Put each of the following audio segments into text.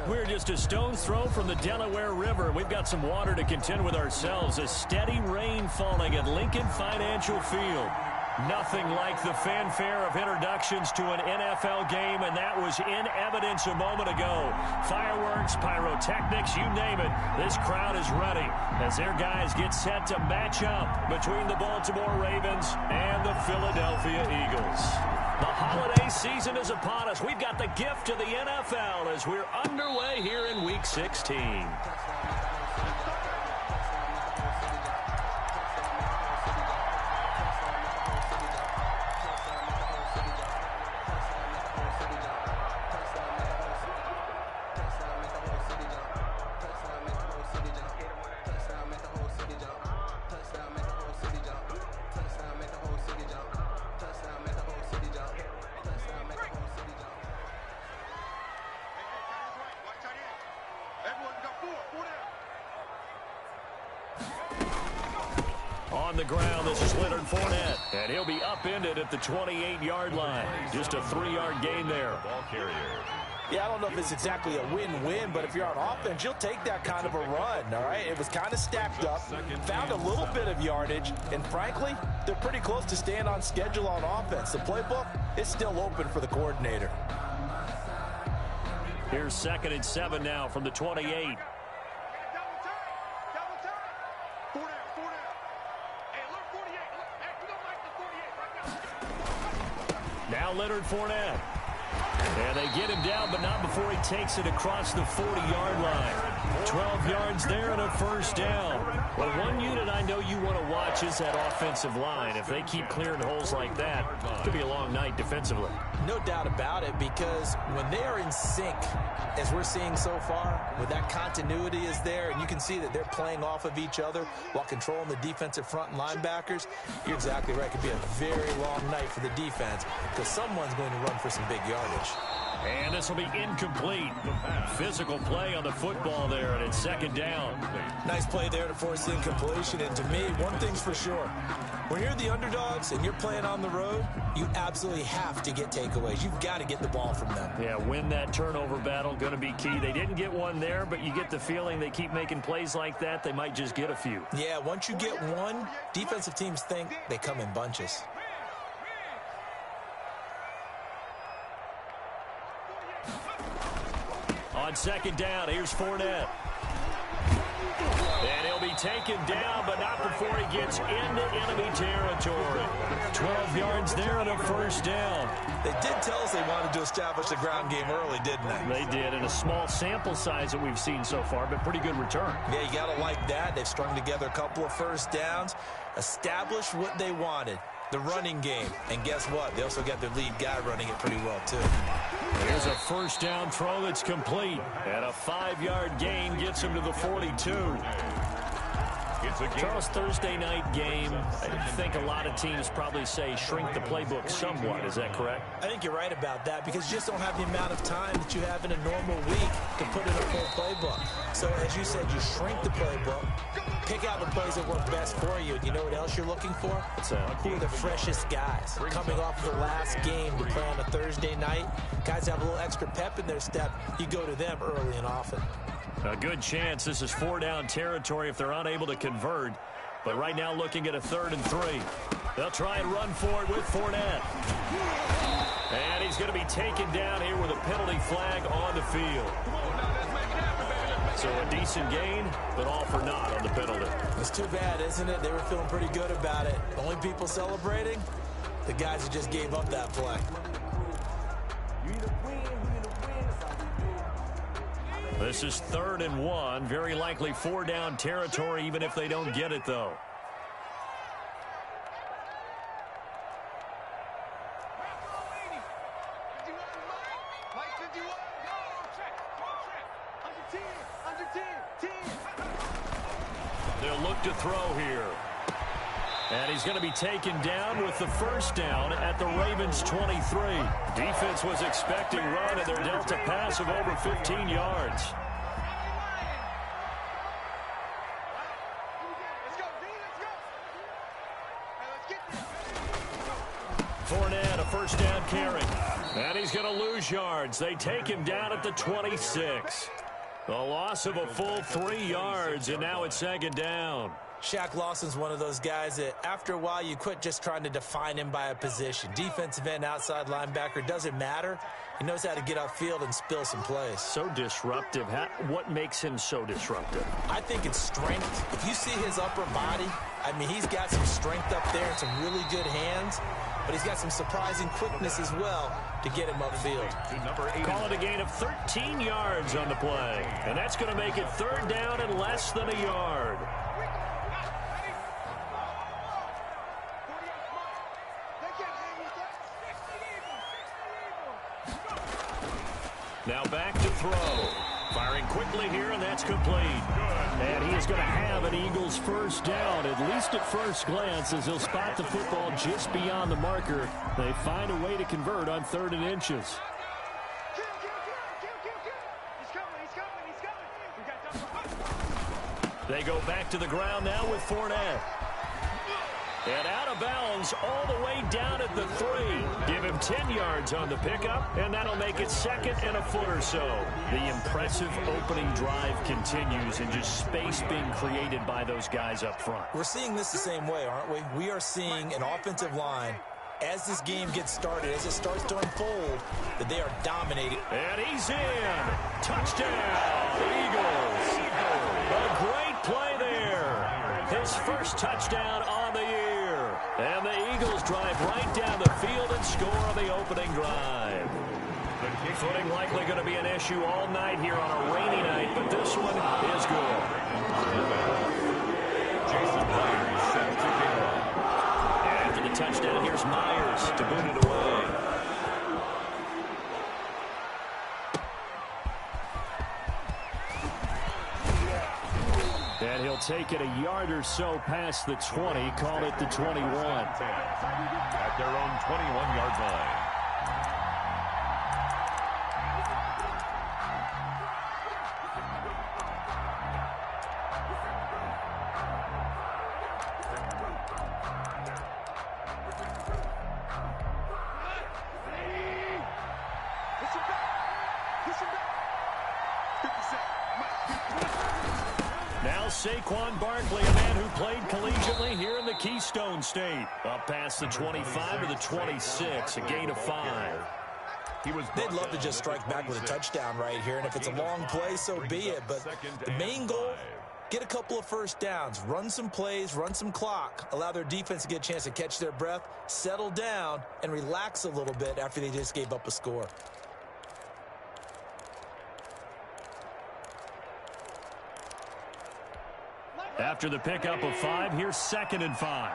We're just a stone's throw from the Delaware River. We've got some water to contend with ourselves. A steady rain falling at Lincoln Financial Field. Nothing like the fanfare of introductions to an NFL game, and that was in evidence a moment ago. Fireworks, pyrotechnics, you name it. This crowd is ready as their guys get set to match up between the Baltimore Ravens and the Philadelphia Eagles. The holiday season is upon us. We've got the gift of the NFL as we're underway here in Week 16. On the ground, this is Leonard Fournette, and he'll be upended at the 28-yard line. Just a 3-yard gain there. Ball carrier. Yeah, I don't know if it's exactly a win-win, but if you're on offense, you'll take that kind of a run, all right? It was kind of stacked up, found a little bit of yardage, and frankly, they're pretty close to staying on schedule on offense. The playbook is still open for the coordinator. Here's 2nd and 7 now from the 28. Now Leonard Fournette. And they get him down, but not before he takes it across the 40-yard line. 12 yards there and a first down. Well, one unit I know you want to watch is that offensive line. If they keep clearing holes like that, it could be a long night defensively. No doubt about it, because when they are in sync, as we're seeing so far, when that continuity is there, and you can see that they're playing off of each other while controlling the defensive front and linebackers, you're exactly right. It could be a very long night for the defense because someone's going to run for some big yardage. And this will be incomplete. Physical play on the football there, and it's 2nd down. Nice play there to force the incompletion. And to me, one thing's for sure. When you're the underdogs and you're playing on the road, you absolutely have to get takeaways. You've got to get the ball from them. Yeah, win that turnover battle, going to be key. They didn't get one there, but you get the feeling they keep making plays like that, they might just get a few. Yeah, once you get one, defensive teams think they come in bunches. On 2nd down, here's Fournette. And he'll be taken down, but not before he gets into enemy territory. 12 yards there and a first down. They did tell us they wanted to establish the ground game early, didn't they? They did, in a small sample size that we've seen so far, but pretty good return. Yeah, you got to like that. They've strung together a couple of first downs, established what they wanted, the running game. And guess what? They also got their lead guy running it pretty well, too. Here's a first down throw that's complete. And a 5-yard gain gets him to the 42. Charles, Thursday night game, I think a lot of teams probably say shrink the playbook somewhat. Is that correct? I think you're right about that because you just don't have the amount of time that you have in a normal week to put in a full playbook. So as you said, you shrink the playbook, pick out the plays that work best for you. And you know what else you're looking for? Who are the freshest guys? Coming off the last game to play on a Thursday night, guys have a little extra pep in their step. You go to them early and often. A good chance this is 4-down territory if they're unable to convert. But right now looking at a 3rd and 3. They'll try and run for it with Fournette. And he's going to be taken down here with a penalty flag on the field. So a decent gain, but all for naught on the penalty. It's too bad, isn't it? They were feeling pretty good about it. The only people celebrating, the guys who just gave up that play. This is 3rd and 1. Very likely 4-down territory, even if they don't get it, though. They'll look to throw here. And he's going to be taken down with the first down at the Ravens' 23. Defense was expecting run, and they're dealt a pass of over 15 yards. Fournette, a first down carry. And he's going to lose yards. They take him down at the 26. A loss of a full 3 yards, and now it's second down. Shaq Lawson's one of those guys that after a while you quit just trying to define him by a position. Defensive end, outside linebacker, doesn't matter. He knows how to get upfield and spill some plays. So disruptive. What makes him so disruptive? I think it's strength. If you see his upper body, I mean, he's got some strength up there and some really good hands, but he's got some surprising quickness as well to get him upfield. Call it a gain of 13 yards on the play, and that's going to make it third down and less than a yard. Now back to throw. Firing quickly here, and that's complete. And he is going to have an Eagles first down, at least at first glance, as he'll spot the football just beyond the marker. They find a way to convert on 3rd and inches. They go back to the ground now with Fournette. And out of bounds all the way down at the 3. Give him 10 yards on the pickup, and that'll make it second and a foot or so. The impressive opening drive continues, and just space being created by those guys up front. We're seeing this the same way, aren't we? We are seeing an offensive line, as this game gets started, as it starts to unfold, that they are dominating. And he's in. Touchdown, Eagles. A great play there. His first touchdown on the year. And the Eagles drive right down the field and score on the opening drive. Footing likely going to be an issue all night here on a rainy night, but this one is good. And after the touchdown, here's Myers to boot it away. And he'll take it a yard or so past the 20, call it the 21. At their own 21-yard line. Now Saquon Barkley, a man who played collegiately here in the Keystone State. Up past the 25 to the 26, a gain of 5. They'd love to just strike back with a touchdown right here, and if it's a long play, so be it. But the main goal, get a couple of first downs, run some plays, run some clock, allow their defense to get a chance to catch their breath, settle down, and relax a little bit after they just gave up a score. After the pickup of 5, here's 2nd and 5.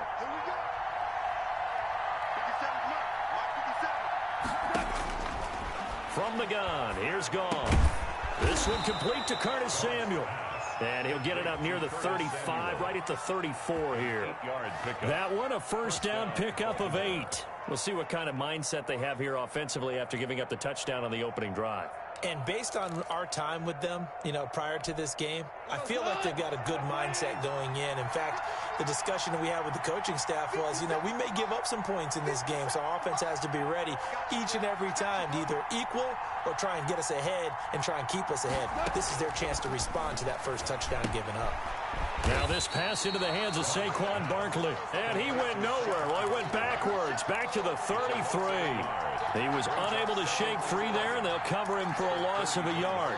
From the gun, here's Gone. This one complete to Curtis Samuel. And he'll get it up near the 35, right at the 34 here. That one, a first down pickup of 8. We'll see what kind of mindset they have here offensively after giving up the touchdown on the opening drive. And based on our time with them, you know, prior to this game, I feel like they've got a good mindset going in. In fact, the discussion that we had with the coaching staff was, you know, we may give up some points in this game, so our offense has to be ready each and every time to either equal or try and get us ahead and try and keep us ahead. This is their chance to respond to that first touchdown given up. Now this pass into the hands of Saquon Barkley. And he went nowhere. Well, he went backwards, back to the 33. He was unable to shake free there, and they'll cover him for a loss of a yard.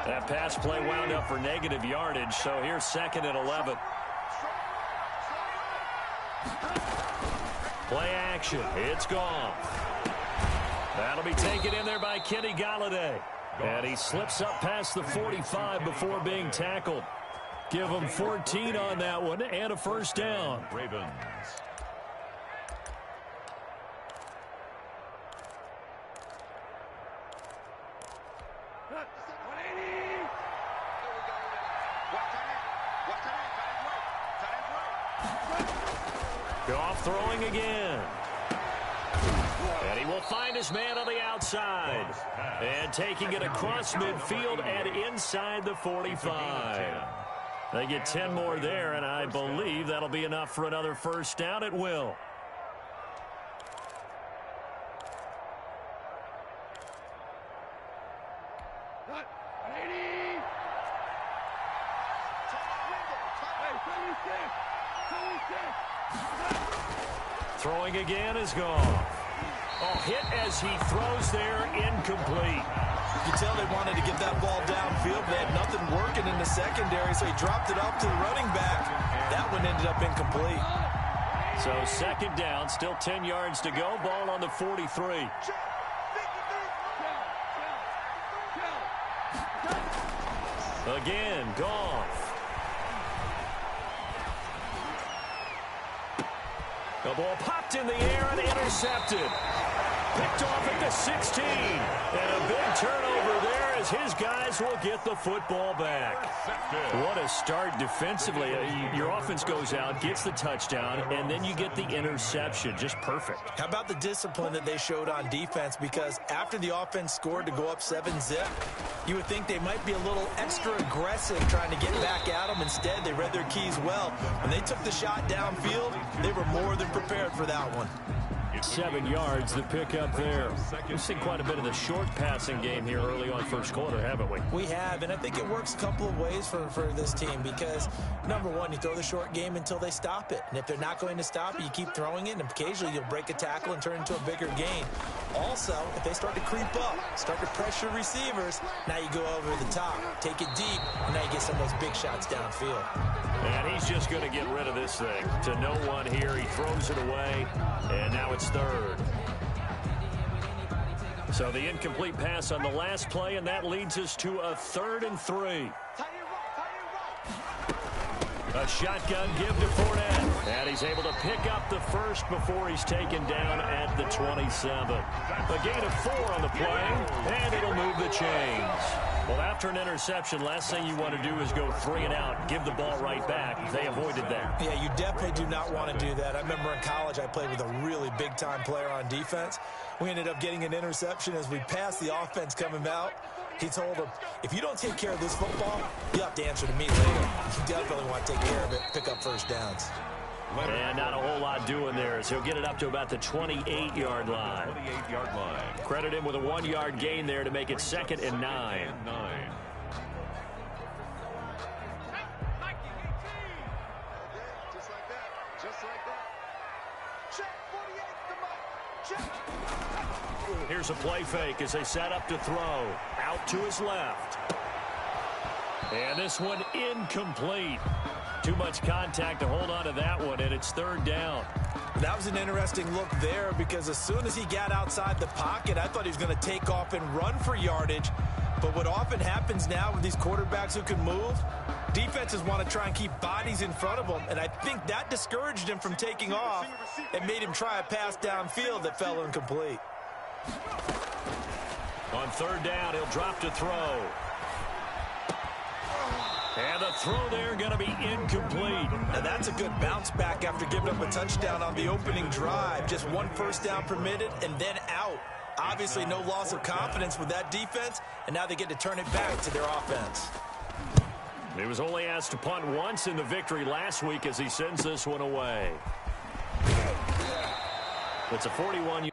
That pass play wound up for negative yardage, so here's 2nd and 11. Play action. It's gone. That'll be taken in there by Kenny Golladay. And he slips up past the 45 before being tackled. Give him 14 on that one and a first down. Ravens. Goff throwing again. And he will find his man on the outside. And taking it across midfield and inside the 45. They get 10 more there, and I believe that'll be enough for another first down. It will. Throwing again is gone. Oh, hit as he throws there, incomplete. You can tell they wanted to get that ball downfield. They had nothing working in the secondary, so he dropped it off to the running back. That one ended up incomplete. So second down, still 10 yards to go. Ball on the 43. Again, Goff. The ball popped in the air and intercepted. Picked off at the 16. And a big turnover there as his guys will get the football back. What a start defensively. Your offense goes out, gets the touchdown, and then you get the interception. Just perfect. How about the discipline that they showed on defense? Because after the offense scored to go up 7-zip, you would think they might be a little extra aggressive trying to get back at them. Instead, they read their keys well. When they took the shot downfield, they were more than prepared for that one. 7 yards, the pickup there. We've seen quite a bit of the short passing game here early on first quarter, haven't we? We have, and I think it works a couple of ways for this team because, number one, you throw the short game until they stop it. And if they're not going to stop it, you keep throwing it, and occasionally you'll break a tackle and turn into a bigger gain. Also, if they start to creep up, start to pressure receivers, now you go over the top, take it deep, and now you get some of those big shots downfield. And he's just going to get rid of this thing. To no one here, he throws it away, and now it's third. So the incomplete pass on the last play, and that leads us to a 3rd and 3. A shotgun give to Fournette. And he's able to pick up the first before he's taken down at the 27. A gain of 4 on the play, and it'll move the chains. Well, after an interception, last thing you want to do is go 3 and out, give the ball right back. They avoided that. Yeah, you definitely do not want to do that. I remember in college I played with a really big-time player on defense. We ended up getting an interception as we passed the offense coming out. He told him, if you don't take care of this football, you'll have to answer to me later. You definitely want to take care of it, pick up first downs. And not a whole lot doing there, so he'll get it up to about the 28-yard line. Credit him with a 1-yard gain there to make it 2nd and 9. Here's a play fake as they set up to throw. Out to his left. And this one incomplete. Too much contact to hold on to that one, and it's 3rd down. That was an interesting look there because as soon as he got outside the pocket, I thought he was going to take off and run for yardage. But what often happens now with these quarterbacks who can move, defenses want to try and keep bodies in front of them, and I think that discouraged him from taking off and made him try a pass downfield that fell incomplete. On 3rd down, he'll drop to throw. And the throw there going to be incomplete. Now that's a good bounce back after giving up a touchdown on the opening drive. Just 1 first down permitted and then out. Obviously no loss of confidence with that defense, and now they get to turn it back to their offense. He was only asked to punt once in the victory last week as he sends this one away. It's a 41.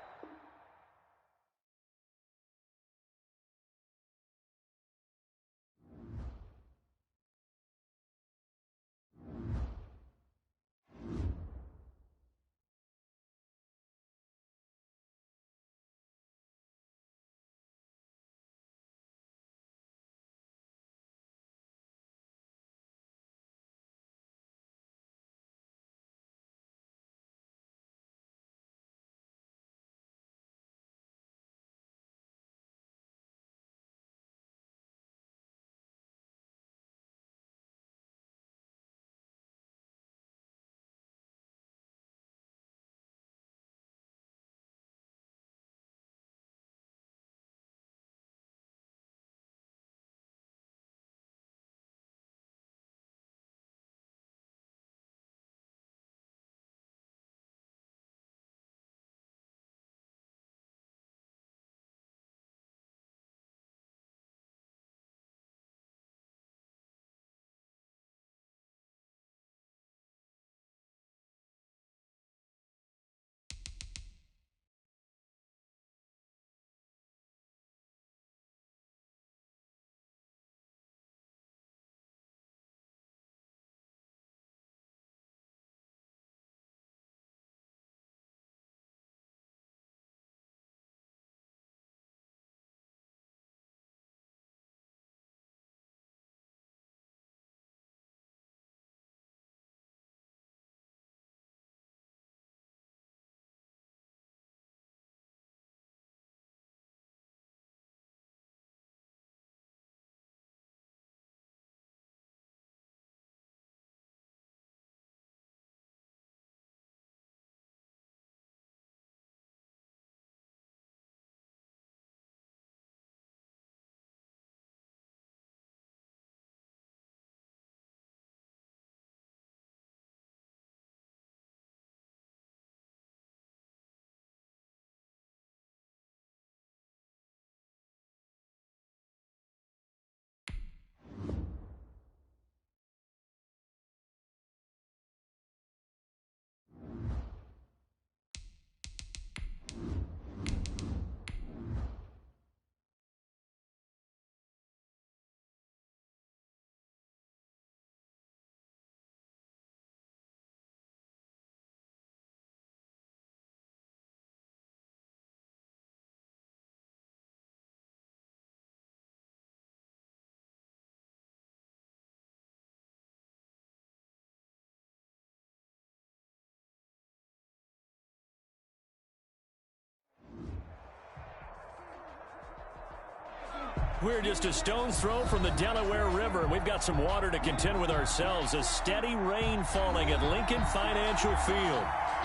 We're just a stone's throw from the Delaware River. We've got some water to contend with ourselves. A steady rain falling at Lincoln Financial Field.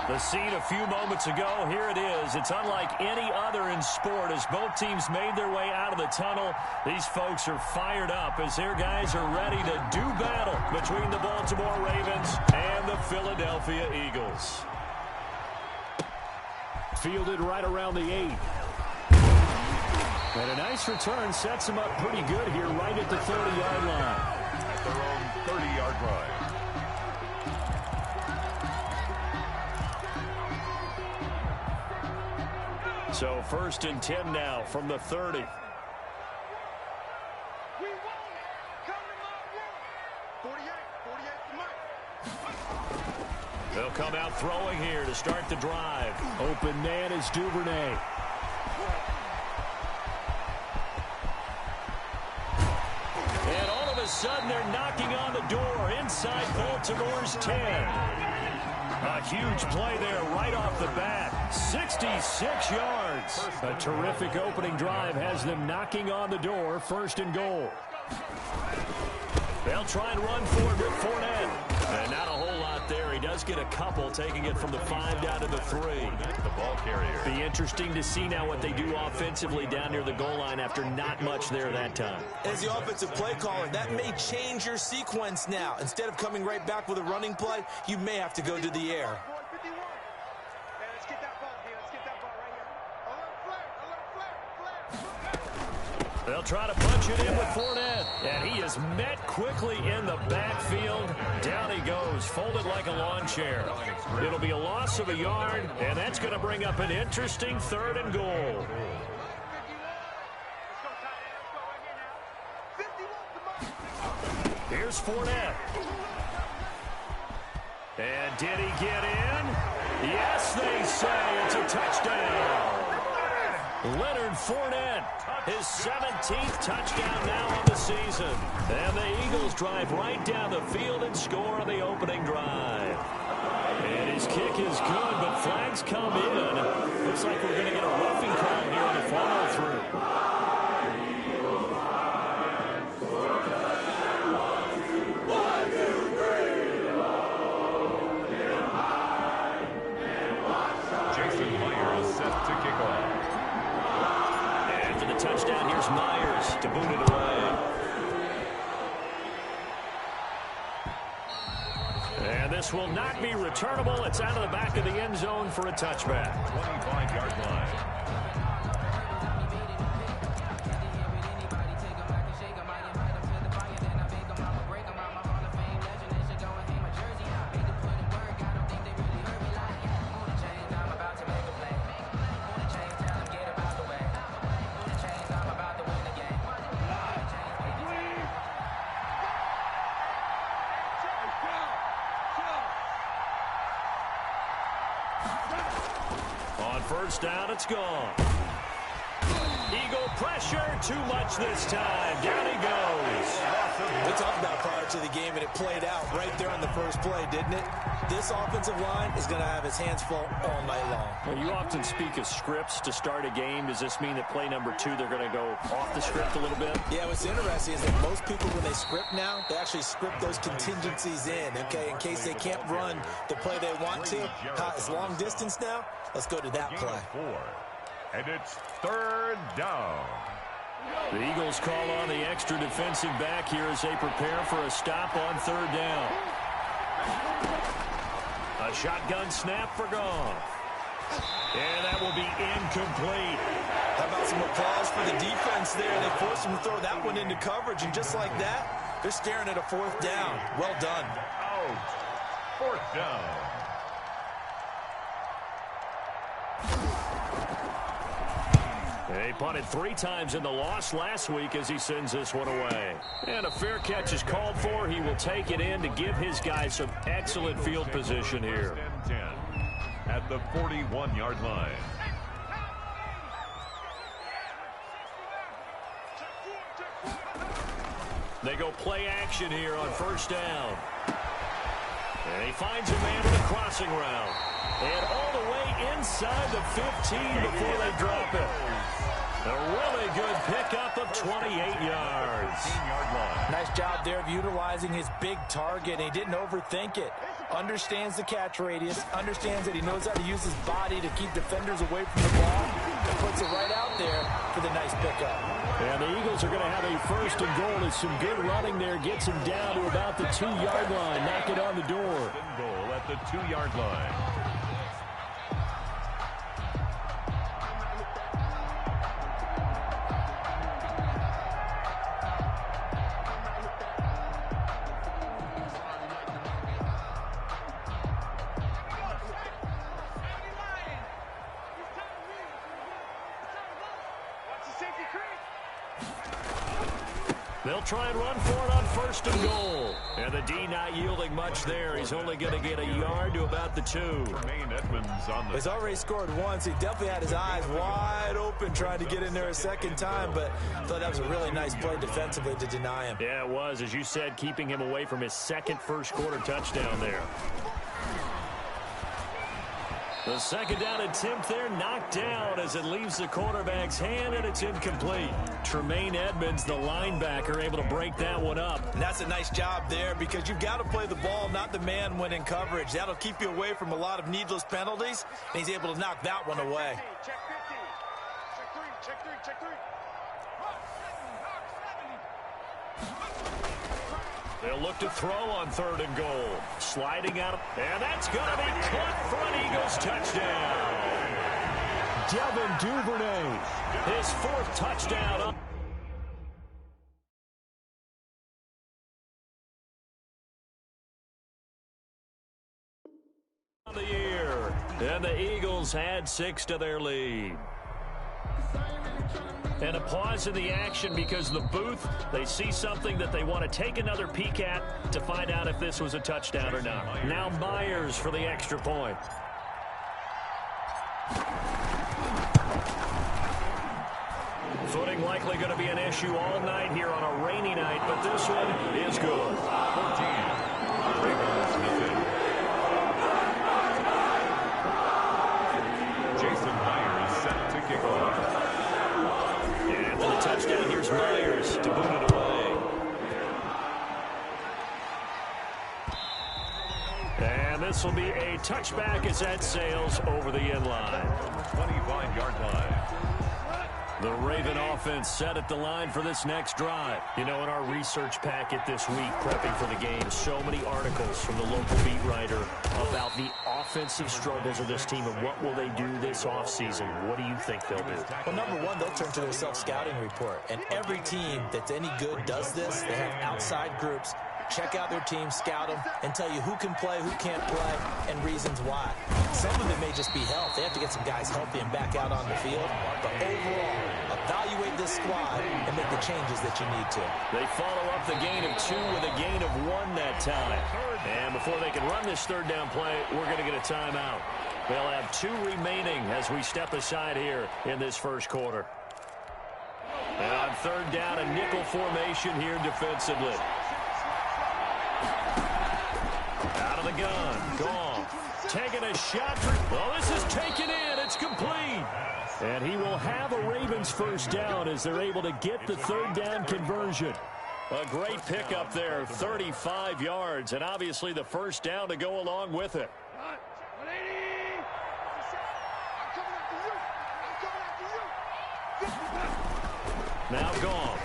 The scene a few moments ago, here it is. It's unlike any other in sport as both teams made their way out of the tunnel. These folks are fired up as their guys are ready to do battle between the Baltimore Ravens and the Philadelphia Eagles. Fielded right around the 8. And a nice return sets them up pretty good here right at the 30-yard line. At their own 30-yard line. So 1st and 10 now from the 30. They'll come out throwing here to start the drive. Open man is Duvernay. And all of a sudden they're knocking on the door inside Baltimore's 10. A huge play there right off the bat. 66 yards. A terrific opening drive has them knocking on the door. 1st and goal. They'll try and run forward with Fournette. And not a whole lot there. He does get a couple, taking it from the 5 down to the 3. The ball carrier. Be interesting to see now what they do offensively down near the goal line after not much there that time. As the offensive play caller, that may change your sequence now. Instead of coming right back with a running play, you may have to go to the air. They'll try to punch it in with Fournette. And he is met quickly in the backfield. Down he goes, folded like a lawn chair. It'll be a loss of a yard, and that's going to bring up an interesting 3rd and goal. Here's Fournette. And did he get in? Yes, they say it's a touchdown. Leonard Fournette, his 17th touchdown now on the season. And the Eagles drive right down the field and score on the opening drive. And his kick is good, but flags come in. Looks like we're going to get a roughing call here on the follow-through. Touchdown, here's Myers to boot it away. And this will not be returnable. It's out of the back of the end zone for a touchback. 25-yard line. On 1st down, it's gone. Eagle pressure, too much this time. Down he goes. We talked about it prior to the game, and it played out right there on the first play, didn't it? This offensive line is going to have his hands full all night long. Well, you often speak of scripts to start a game. Does this mean that play number 2, they're going to go off the script a little bit? Yeah, what's interesting is that most people, when they script now, they actually script those contingencies in, okay, in case they can't run the play they want to. It's long distance now. Let's go to that play. 4. And it's 3rd down. The Eagles call on the extra defensive back here as they prepare for a stop on 3rd down. A shotgun snap for Goff. And that will be incomplete. How about some applause for the defense there? They forced him to throw that one into coverage, and just like that, they're staring at a 4th down. Well done. Out. 4th down. They punted 3 times in the loss last week as he sends this one away. And a fair catch is called for. He will take it in to give his guys some excellent field position here. 1st and 10 at the 41-yard line. They go play action here on 1st down. And he finds a man in the crossing route. And all the way inside the 15 before they drop it. A really good pickup of 28 yards. 15-yard line. Nice job there of utilizing his big target. He didn't overthink it. Understands the catch radius. Understands that he knows how to use his body to keep defenders away from the ball. And puts it right out there for the nice pickup. And the Eagles are going to have a first and goal. As some good running there gets him down to about the 2-yard line. Knock it on the door. Goal at the 2-yard line. They'll try and run for it on first and goal. And the D not yielding much there. He's only going to get a yard to about the 2. Tremaine Edmonds on the... He's already scored once. He definitely had his eyes wide open trying to get in there a second time, but I thought that was a really nice play defensively to deny him. Yeah, it was. As you said, keeping him away from his second first-quarter touchdown there. The second down attempt there knocked down as it leaves the quarterback's hand, and it's incomplete. Tremaine Edmonds, the linebacker, able to break that one up. And that's a nice job there because you've got to play the ball, not the man when in coverage. That'll keep you away from a lot of needless penalties, and he's able to knock that one away. Check 50. Check 3. Check 3. Check 3. They'll look to throw on third and goal. Sliding out, and that's going to be caught for an Eagles touchdown. Devin Duvernay, his 4th touchdown. On the year, and the Eagles add 6 to their lead. And a pause in the action because the booth, they see something that they want to take another peek at to find out if this was a touchdown or not. Now Myers for the extra point. Footing likely going to be an issue all night here on a rainy night, but this one is good. 14. Ravens nothing. Jason Myers set to kick off. And for the touchdown, here's Myers to boot it away. And this will be a touchback as that sails over the end line. 25-yard line. The Raven offense set at the line for this next drive. You know, in our research packet this week, prepping for the game, so many articles from the local beat writer about the offensive struggles of this team and what will they do this offseason. What do you think they'll do? Well, number one, they'll turn to their self-scouting report. And every team that's any good does this. They have outside groups. Check out their team, scout them, and tell you who can play, who can't play, and reasons why. Some of it may just be health. They have to get some guys healthy and back out on the field. But overall, evaluate this squad and make the changes that you need to. They follow up the gain of 2 with a gain of 1 that time. And before they can run this third down play, we're going to get a timeout. They'll have 2 remaining as we step aside here in this first quarter. And on third down, a nickel formation here defensively. Out of the gun, Goff, taking a shot. Well, this is taken in. It's complete. And he will have a Ravens first down as they're able to get the third down conversion. A great pickup there, 35 yards, and obviously the first down to go along with it. Now Goff.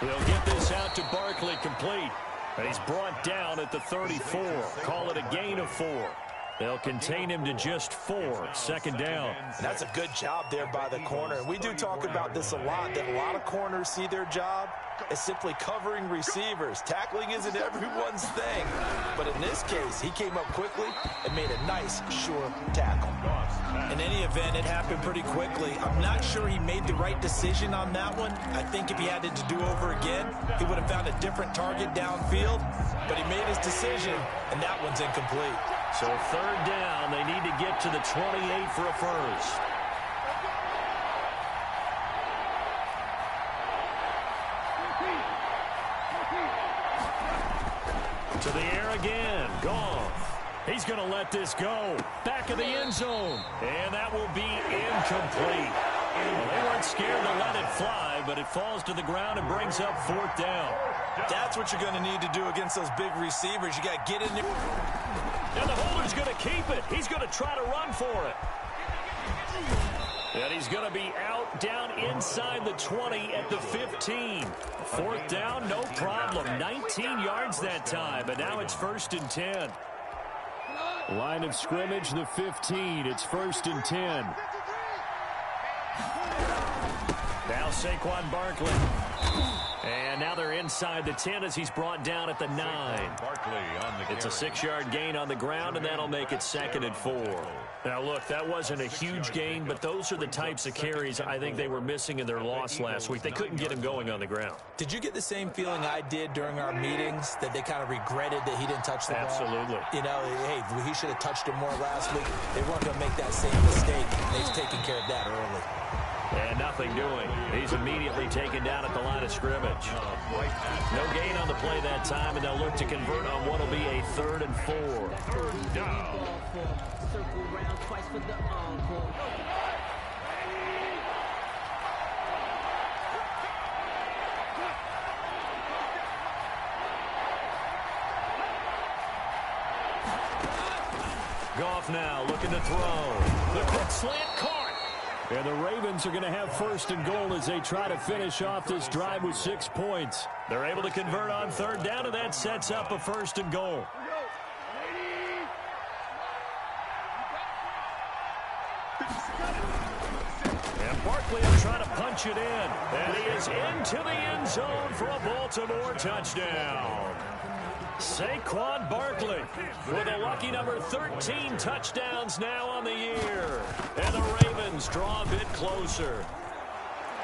He'll get this out to Barkley complete. And he's brought down at the 34. Call it a gain of 4. They'll contain him to just 4. Second down. And that's a good job there by the corner. And we do talk about this a lot, that a lot of corners see their job as simply covering receivers. Tackling isn't everyone's thing. But in this case, he came up quickly and made a nice, sure tackle. In any event, it happened pretty quickly. I'm not sure he made the right decision on that one. I think if he had it to do over again, he would have found a different target downfield. But he made his decision, and that one's incomplete. So third down, they need to get to the 28 for a first. To the air again, Goff. He's going to let this go. Back of the end zone. And that will be incomplete. Well, they weren't scared to let it fly, but it falls to the ground and brings up 4th down. That's what you're going to need to do against those big receivers. You got to get in there. And the holder's going to keep it. He's going to try to run for it. And he's going to be out down inside the 20 at the 15. 4th down, no problem. 19 yards that time, but now it's 1st and 10. Line of scrimmage, the 15. It's 1st and 10. Now Saquon Barkley. And now they're inside the 10 as he's brought down at the 9. It's a 6-yard gain on the ground, and that'll make it 2nd and 4. Now, look, that wasn't a huge gain, but those are the types of carries I think they were missing in their loss last week. They couldn't get him going on the ground. Did you get the same feeling I did during our meetings, that they kind of regretted that he didn't touch the ball? Absolutely. You know, hey, he should have touched it more last week. They weren't going to make that same mistake. They've taken care of that early. And nothing doing. He's immediately taken down at the line of scrimmage. No gain on the play that time, and they'll look to convert on what will be a 3rd and 4. 3rd down. Goff now looking to throw. The quick slant caught. And the Ravens are going to have 1st and goal as they try to finish off this drive with 6 points. They're able to convert on 3rd down, and that sets up a 1st and goal. And Barkley will try to punch it in. And he is into the end zone for a Baltimore touchdown. Saquon Barkley with a lucky number 13 touchdowns now on the year. And the Ravens draw a bit closer.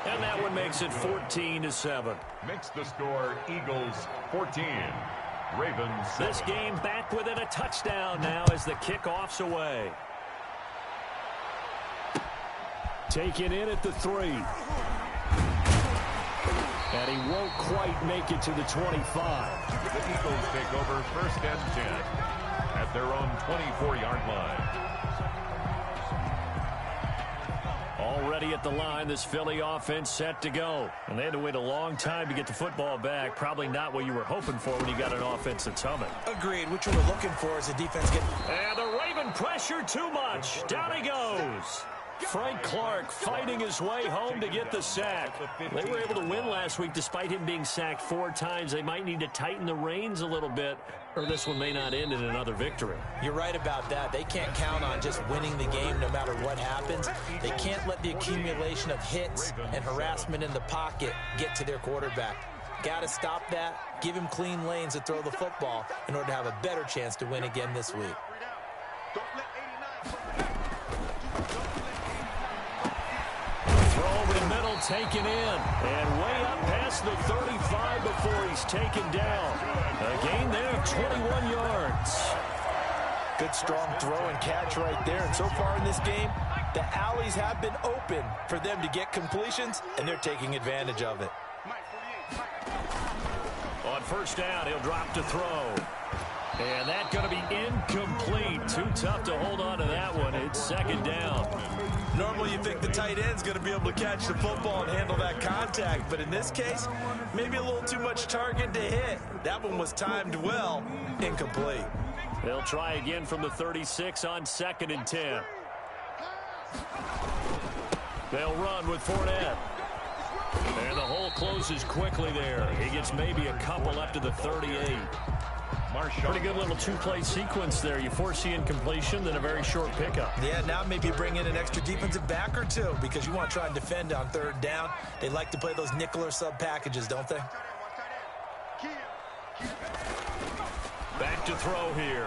And that one makes it 14-7. Makes the score Eagles 14. Ravens 7. This game back within a touchdown now as the kickoff's away. Taken in at the 3. And he won't quite make it to the 25. The Eagles take over 1st and 10 at their own 24-yard line. Already at the line, this Philly offense set to go. And they had to wait a long time to get the football back. Probably not what you were hoping for when you got an offense that's humming. Agreed. What you were looking for is a defense getting... And the Raven pressure too much. Down he goes. Frank Clark fighting his way home to get the sack. They were able to win last week despite him being sacked 4 times. They might need to tighten the reins a little bit, or this one may not end in another victory. You're right about that. They can't count on just winning the game no matter what happens. They can't let the accumulation of hits and harassment in the pocket get to their quarterback. Got to stop that, give him clean lanes to throw the football in order to have a better chance to win again this week. Taken in and way up past the 35 before he's taken down. A gain there of 21 yards. Good strong throw and catch right there. And so far in this game, the alleys have been open for them to get completions, and they're taking advantage of it. On 1st down, he'll drop to throw. And that's going to be incomplete. Too tough to hold on to that one. It's 2nd down. Normally you think the tight end's going to be able to catch the football and handle that contact, but in this case, maybe a little too much target to hit. That one was timed well. Incomplete. They'll try again from the 36 on 2nd and 10. They'll run with Fournette. And the hole closes quickly there. He gets maybe a couple up to the 38. Pretty good little 2-play sequence there. You foresee incompletion, then a very short pickup. Yeah, now maybe bring in an extra defensive back or two because you want to try and defend on 3rd down. They like to play those nickel or sub packages, don't they? Back to throw here.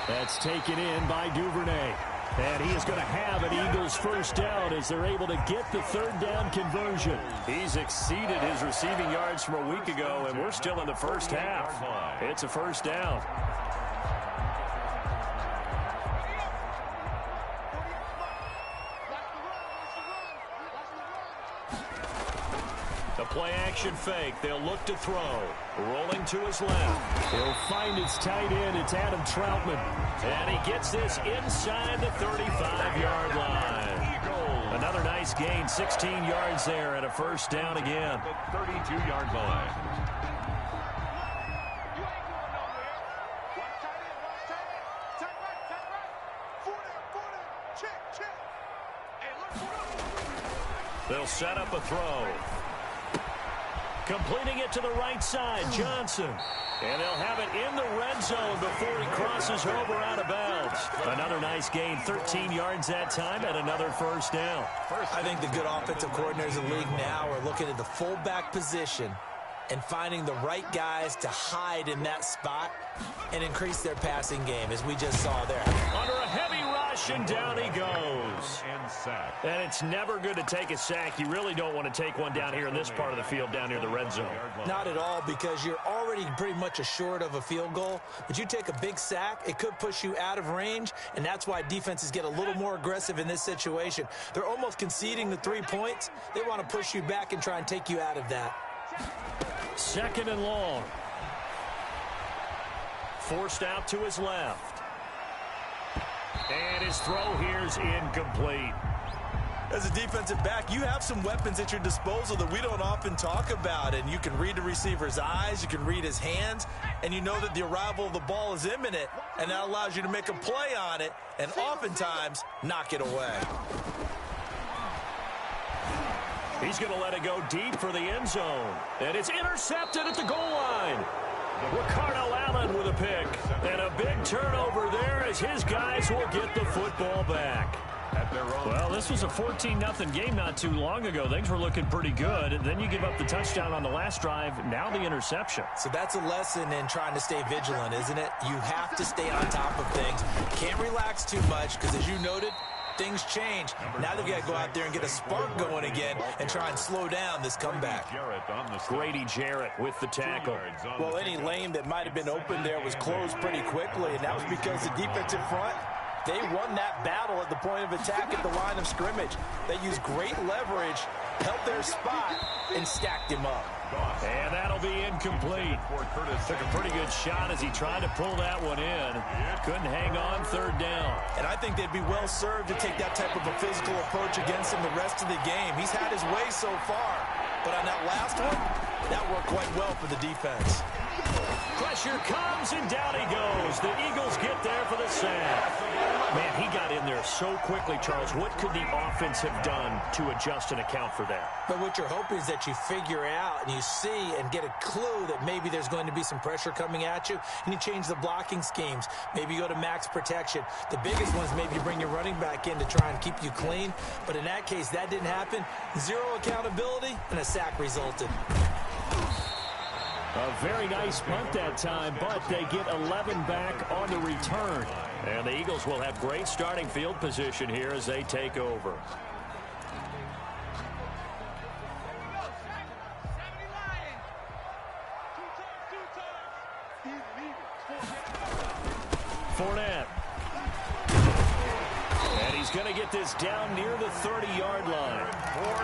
That's taken in by Duvernay. And he is going to have an Eagles 1st down as they're able to get the 3rd down conversion. He's exceeded his receiving yards from a week ago, and we're still in the 1st half. It's a 1st down. The play-action fake. They'll look to throw. Rolling to his left. He'll find his tight end. It's Adam Troutman. And he gets this inside the 35-yard line. Another Another nice gain, 16 yards there and a first down again. 32-yard line. They'll set up a throw. Completing it to the right side, Johnson. And they'll have it in the red zone before he crosses over out of bounds. Another nice gain, 13 yards that time, and another first down. I think the good offensive coordinators in the league now are looking at the fullback position and finding the right guys to hide in that spot and increase their passing game, as we just saw there. Under a heavy rush, and down he goes. And sack. And it's never good to take a sack. You really don't want to take one down here in this part of the field, down near the red zone. Not at all, because you're already pretty much assured of a field goal. But you take a big sack, it could push you out of range, and that's why defenses get a little more aggressive in this situation. They're almost conceding the 3 points. They want to push you back and try and take you out of that. Second and long. Forced out to his left. And his throw here is incomplete. As a defensive back, you have some weapons at your disposal that we don't often talk about. And you can read the receiver's eyes, you can read his hands, and you know that the arrival of the ball is imminent. And that allows you to make a play on it and oftentimes knock it away. He's going to let it go deep for the end zone. And it's intercepted at the goal line. Ricardo Allen with a pick. And a big turnover there as his guys will get the football back. Well, this was a 14-0 game not too long ago. Things were looking pretty good. And then you give up the touchdown on the last drive. Now the interception. So that's a lesson in trying to stay vigilant, isn't it? You have to stay on top of things. Can't relax too much because, as you noted, things change. Now they've got to go out there and get a spark going again and try and slow down this comeback. Grady Jarrett with the tackle. Well, any lane that might have been open there was closed pretty quickly, and that was because the defensive front, they won that battle at the point of attack at the line of scrimmage. They used great leverage, held their spot, and stacked him up. And that'll be incomplete. Took a pretty good shot as he tried to pull that one in. Couldn't hang on, third down. And I think they'd be well served to take that type of a physical approach against him the rest of the game. He's had his way so far. But on that last one, that worked quite well for the defense. Pressure comes, and down he goes. The Eagles get there for the sack. Man, he got in there so quickly, Charles. What could the offense have done to adjust and account for that? But what you're hoping is that you figure out and you see and get a clue that maybe there's going to be some pressure coming at you, and you change the blocking schemes. Maybe you go to max protection. The biggest one is maybe you bring your running back in to try and keep you clean. But in that case, that didn't happen. Zero accountability, and a sack resulted. A very nice punt that time, but they get 11 back on the return. And the Eagles will have great starting field position here as they take over. Fournette. And he's going to get this down near the 30-yard line.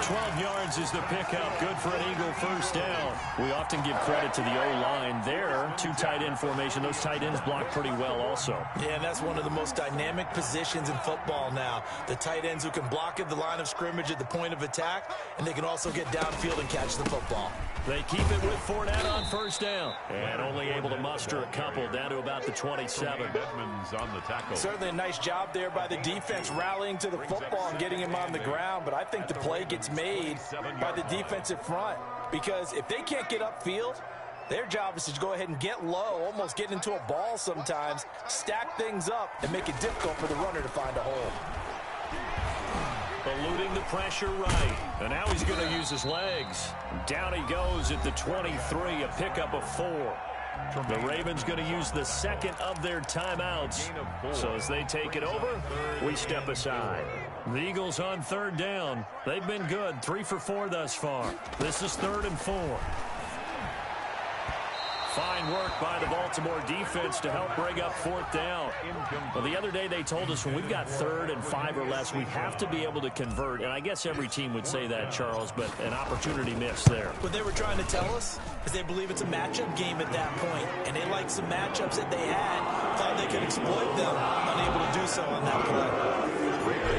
12 yards is the pickup. Good for an Eagle first down. We often give credit to the O-line there. Two tight end formation. Those tight ends block pretty well also. Yeah, and that's one of the most dynamic positions in football now. The tight ends who can block at the line of scrimmage at the point of attack, and they can also get downfield and catch the football. They keep it with Fournette on first down. And only able to muster a couple down to about the 27. Edmonds on the tackle. Certainly a nice job there by the defense rallying to the football and getting him on the ground. But I think the play gets made by the defensive front. Because if they can't get upfield, their job is to go ahead and get low, almost get into a ball sometimes, stack things up, and make it difficult for the runner to find a hole. Eluding the pressure right. And now he's going to use his legs. Down he goes at the 23, a pickup of 4. The Ravens going to use the second of their timeouts. So as they take it over, we step aside. The Eagles on third down. They've been good, 3 for 4 thus far. This is 3rd and 4. Fine work by the Baltimore defense to help bring up 4th down. Well, the other day they told us when we've got 3rd and 5 or less, we have to be able to convert. And I guess every team would say that, Charles, but an opportunity missed there. What they were trying to tell us is they believe it's a matchup game at that point. And they liked some matchups that they had, thought they could exploit them, unable to do so on that play.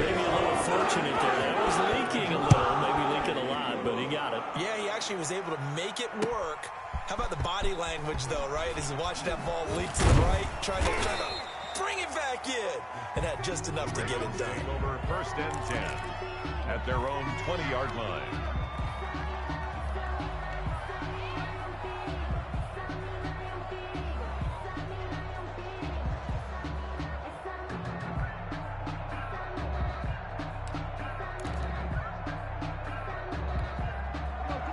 Maybe a little 3rd unfortunate there. That was leaking a little, maybe leaking a lot, but he got it. Yeah, he actually was able to make it work. How about the body language, though, right? As he watched that ball leak to the right, trying to bring it back in, and had just enough to get it done. Over first and 10 at their own 20-yard line.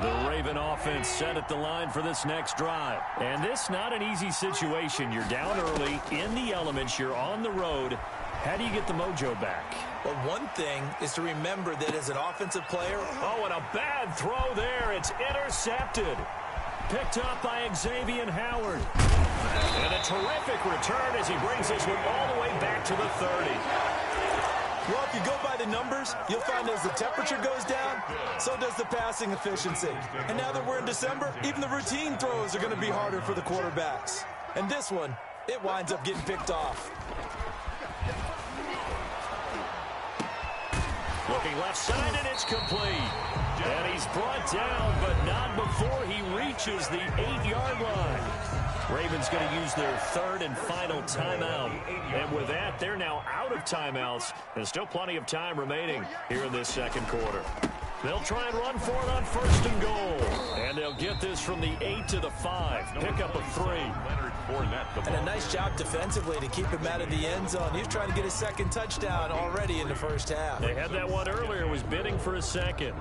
The Raven offense set at the line for this next drive. And this not an easy situation. You're down early, in the elements, you're on the road. How do you get the mojo back? Well, one thing is to remember that as an offensive player... Oh, and a bad throw there. It's intercepted. Picked up by Xavier Howard. And a terrific return as he brings this one all the way back to the 30. Well, if you go by the numbers, you'll find as the temperature goes down, so does the passing efficiency. And now that we're in December, even the routine throws are going to be harder for the quarterbacks. And this one, it winds up getting picked off. Looking left side, and it's complete. And he's brought down, but not before he reaches the 8-yard line. Ravens going to use their third and final timeout. And with that, they're now out of timeouts. There's still plenty of time remaining here in this second quarter. They'll try and run for it on first and goal. And they'll get this from the 8 to the 5. Pick up a 3. And a nice job defensively to keep him out of the end zone. He was trying to get a second touchdown already in the first half. They had that one earlier, was bidding for a second.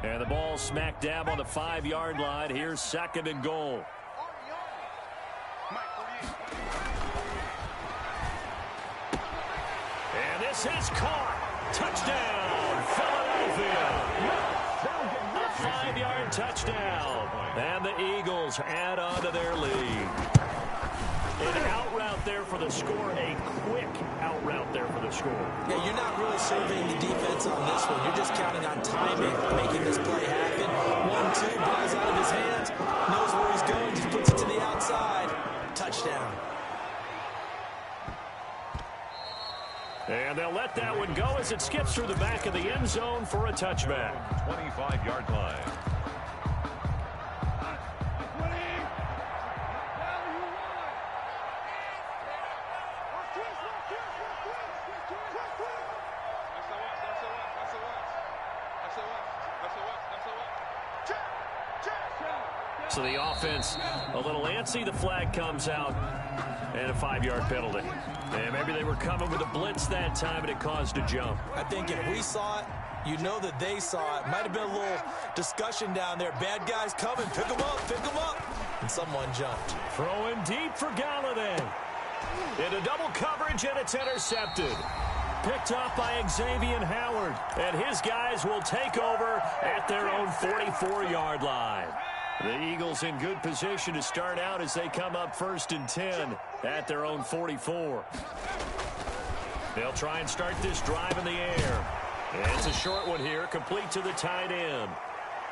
And the ball smack dab on the 5-yard line. Here's second and goal. And this is caught. Touchdown, Philadelphia. A 5-yard touchdown. And the Eagles add on to their lead. An out route there for the score. A quick out route there for the score. Yeah, you're not really surveying the defense on this one. You're just counting on timing, making this play happen. 1-2, ball's out of his hands. Knows where he's going, just puts it to the outside. Touchdown. And they'll let that one go as it skips through the back of the end zone for a touchback. 25-yard line. So the offense a little antsy. The flag comes out and a 5-yard penalty. And maybe they were coming with a blitz that time and it caused a jump. I think if we saw it, you know that they saw it. Might have been a little discussion down there. Bad guys coming. Pick them up. Pick them up. And someone jumped. Throwing deep for Galladay. Into double coverage and it's intercepted. Picked up by Xavier Howard. And his guys will take over at their own 44-yard line. The Eagles in good position to start out as they come up first and 10 at their own 44. They'll try and start this drive in the air. And it's a short one here, complete to the tight end.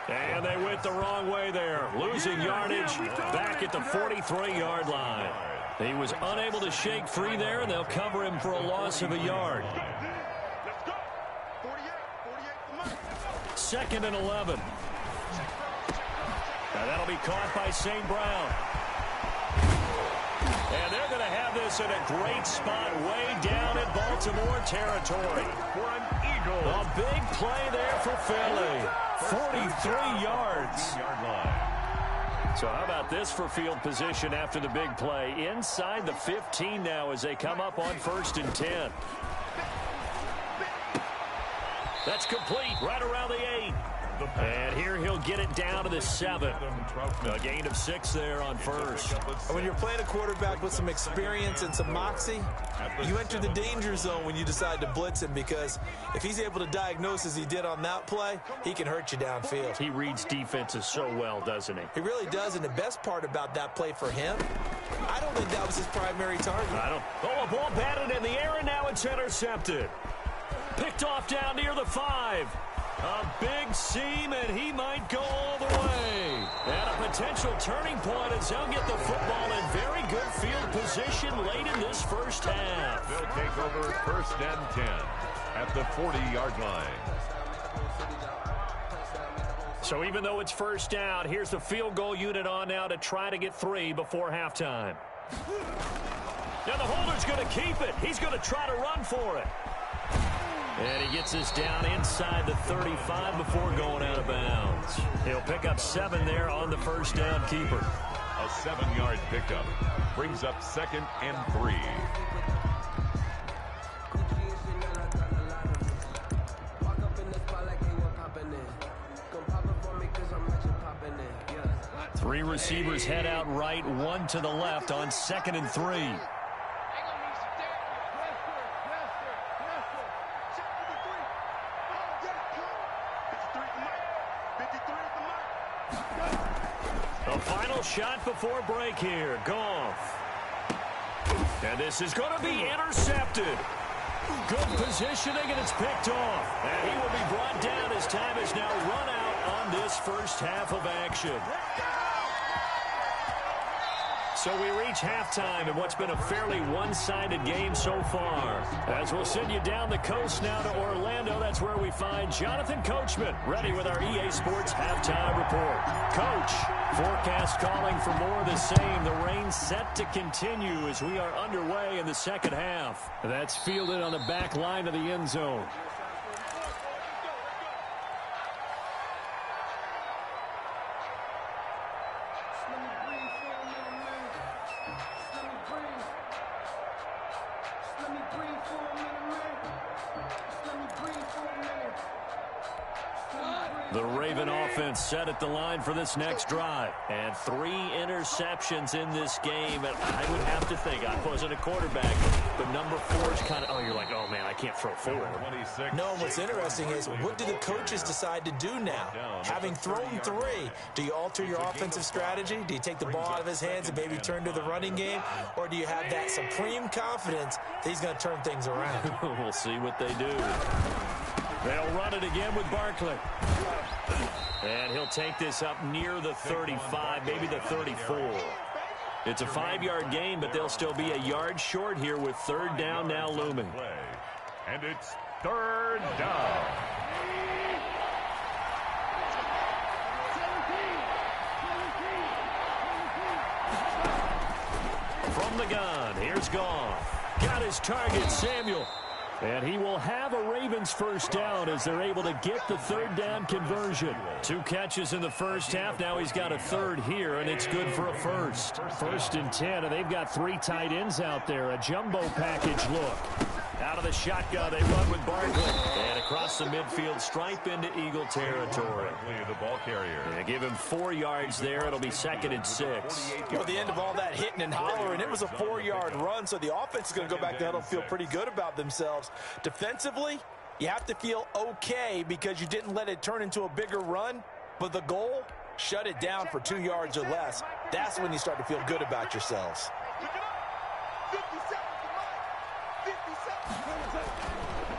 And they went the wrong way there, losing yardage back at the 43-yard line. He was unable to shake free there, and they'll cover him for a loss of a yard. Second and 11. Now that'll be caught by St. Brown. And they're going to have this in a great spot way down in Baltimore territory. For an Eagle. A big play there for Philly. 43 yards. So how about this for field position after the big play? Inside the 15 now as they come up on first and 10. That's complete right around the 8. And here he'll get it down to the 7. A gain of 6 there on first. When you're playing a quarterback with some experience and some moxie, you enter the danger zone when you decide to blitz him, because if he's able to diagnose as he did on that play, he can hurt you downfield. He reads defenses so well, doesn't he? He really does, and the best part about that play for him, I don't think that was his primary target. Oh, a ball batted in the air, and now it's intercepted. Picked off down near the 5. A big seam, and he might go all the way. And a potential turning point as they'll get the football in very good field position late in this first half. They'll take over first and 10 at the 40-yard line. So even though it's first down, here's the field goal unit on now to try to get 3 before halftime. Now the holder's going to keep it. He's going to try to run for it. And he gets this down inside the 35 before going out of bounds. He'll pick up 7 there on the first down keeper. A 7-yard pickup brings up 2nd and 3. Three receivers head out right, 1 to the left on 2nd and 3. The final shot before break here. Goff. And this is going to be intercepted. Good positioning, and it's picked off. And he will be brought down as time is now run out on this first half of action. So we reach halftime in what's been a fairly one-sided game so far. As we'll send you down the coast now to Orlando, that's where we find Jonathan Coachman, ready with our EA Sports Halftime Report. Coach, forecast calling for more of the same. The rain set to continue as we are underway in the second half. That's fielded on the back line of the end zone. The Raven offense set at the line for this next drive. And 3 interceptions in this game. And I would have to think, I wasn't a quarterback, but number 4 is kind of, oh, you're like, oh, man, I can't throw 4. No, what's interesting is, what do the coaches decide to do now? Having thrown 3, do you alter your offensive strategy? Do you take the ball out of his hands and maybe turn to the running game? Or do you have that supreme confidence that he's going to turn things around? We'll see what they do. They'll run it again with Barkley. And he'll take this up near the 35, maybe the 34. It's a 5-yard gain, but they'll still be a yard short here with 3rd down now looming. And it's 3rd down. From the gun, here's Goff. Got his target, Samuel. And he will have a Ravens first down as they're able to get the 3rd down conversion. 2 catches in the first half. Now he's got a 3rd here, and it's good for a first. 1st and 10, and they've got 3 tight ends out there. A jumbo package look. Out of the shotgun, they run with Barkley. And across the midfield stripe into Eagle territory. The ball carrier. They give him 4 yards there. It'll be 2nd and 6. Well, at the end of all that hitting and hollering, it was a 4-yard run, so the offense is going to go back there and feel pretty good about themselves. Defensively, you have to feel okay because you didn't let it turn into a bigger run, but the goal, shut it down for 2 yards or less. That's when you start to feel good about yourselves.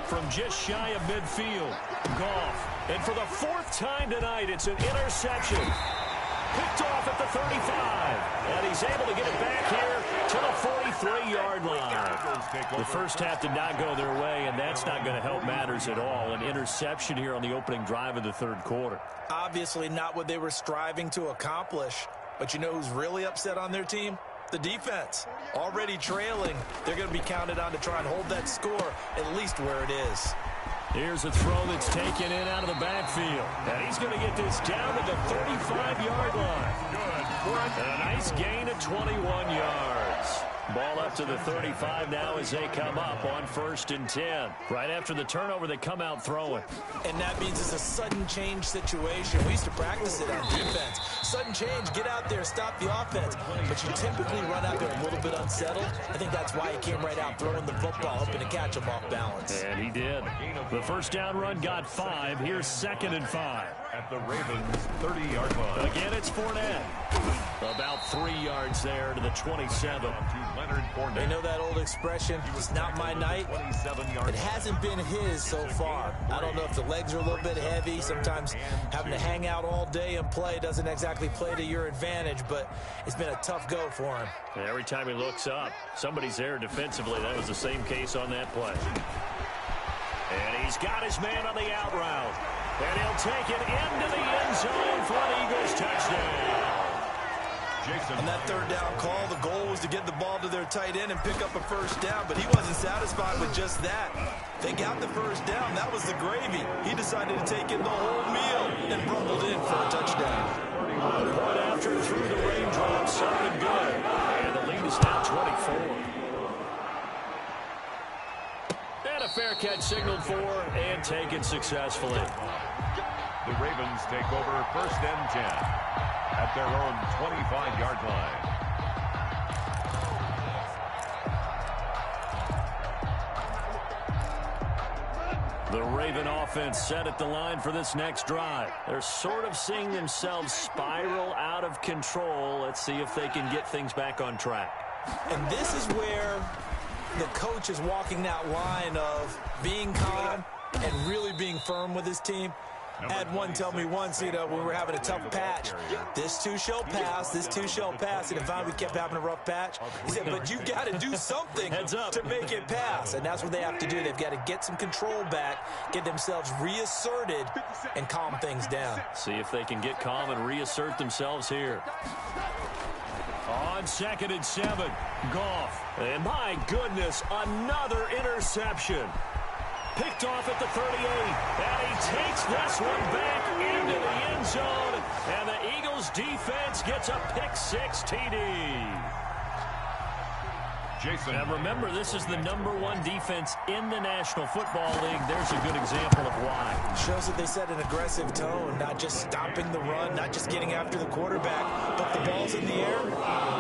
From just shy of midfield, Goff. And for the 4th time tonight, it's an interception. Picked off at the 35. And he's able to get it back here to the 43-yard line. The first half did not go their way, and that's not going to help matters at all. An interception here on the opening drive of the 3rd quarter. Obviously not what they were striving to accomplish. But you know who's really upset on their team? The defense. Already trailing. They're going to be counted on to try and hold that score at least where it is. Here's a throw that's taken in out of the backfield. And he's going to get this down to the 35-yard line. And a nice gain of 21 yards. Ball up to the 35 now as they come up on 1st and 10. Right after the turnover, they come out throwing. And that means it's a sudden change situation. We used to practice it on defense. Sudden change, get out there, stop the offense. But you typically run out there a little bit unsettled. I think that's why he came right out throwing the football, hoping to catch him off balance. And he did. The first down run got 5. Here's 2nd and 5. at the Ravens' 30-yard line. Again, it's Fournette. About 3 yards there to the 27. They know that old expression, it's not my night. It hasn't been his so far. I don't know if the legs are a little bit heavy. Sometimes having to hang out all day and play doesn't exactly play to your advantage, but it's been a tough go for him. And every time he looks up, somebody's there defensively. That was the same case on that play. And he's got his man on the out route. And he'll take it into the end zone for an Eagles touchdown. On that third down call, the goal was to get the ball to their tight end and pick up a first down, but he wasn't satisfied with just that. They got the first down. That was the gravy. He decided to take in the whole meal and rumbled in for a touchdown. Point after through the raindrops, sounded good. And the lead is now 24. And a fair catch signaled for and taken successfully. The Ravens take over 1st and 10 at their own 25-yard line. The Raven offense set at the line for this next drive. They're sort of seeing themselves spiral out of control. Let's see if they can get things back on track. And this is where the coach is walking that line of being calm and really being firm with his team. I had one tell me once, when we were having a tough patch, this too shall pass, this too shall pass. And if we kept having a rough patch, he said, but you've got to do something to make it pass. And that's what they have to do. They've got to get some control back, get themselves reasserted, and calm things down. See if they can get calm and reassert themselves here. On 2nd and 7, Goff. And my goodness, another interception. Picked off at the 38, and he takes this one back into the end zone, and the Eagles defense gets a pick-6 TD. Jason. And remember, this is the #1 defense in the National Football League. There's a good example of why. Shows that they set an aggressive tone, not just stopping the run, not just getting after the quarterback, but the ball's in the air.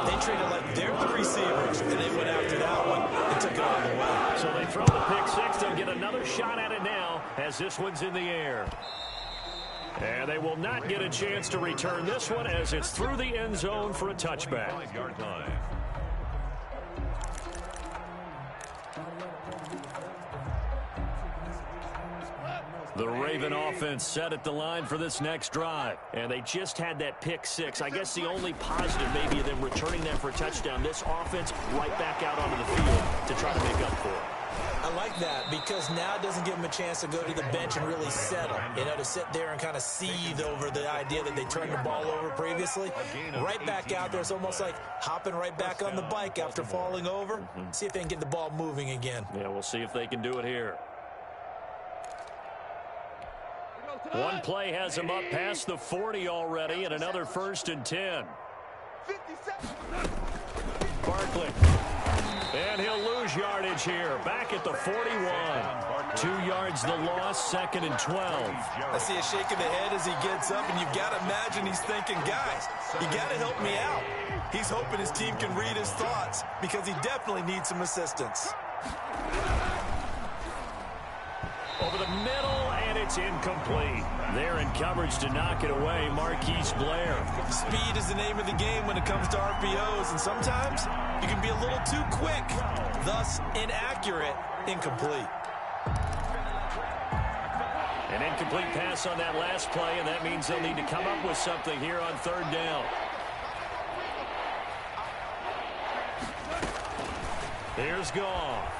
They treat it like they're the receivers, and they went after that one and took it all the way. So they throw the pick-6. They'll get another shot at it now as this one's in the air. And they will not get a chance to return this one as it's through the end zone for a touchback. 5-yard line. The Raven offense set at the line for this next drive. And they just had that pick-6. I guess the only positive maybe of them returning that for a touchdown. This offense right back out onto the field to try to make up for it. I like that because now it doesn't give them a chance to go to the bench and really settle. To sit there and kind of seethe over the idea that they turned the ball over previously. Right back out there. It's almost like hopping right back on the bike after falling over. See if they can get the ball moving again. Yeah, we'll see if they can do it here. One play has him up past the 40 already, and another 1st and 10. Barkley. And he'll lose yardage here. Back at the 41. 2 yards the loss, 2nd and 12. I see a shake of the head as he gets up, and you've got to imagine he's thinking, guys, you got to help me out. He's hoping his team can read his thoughts because he definitely needs some assistance. Over the middle, and it's incomplete. They're in coverage to knock it away, Marquise Blair. Speed is the name of the game when it comes to RPOs, and sometimes you can be a little too quick, thus inaccurate, incomplete. An incomplete pass on that last play, and that means they'll need to come up with something here on 3rd down. Here's Goff.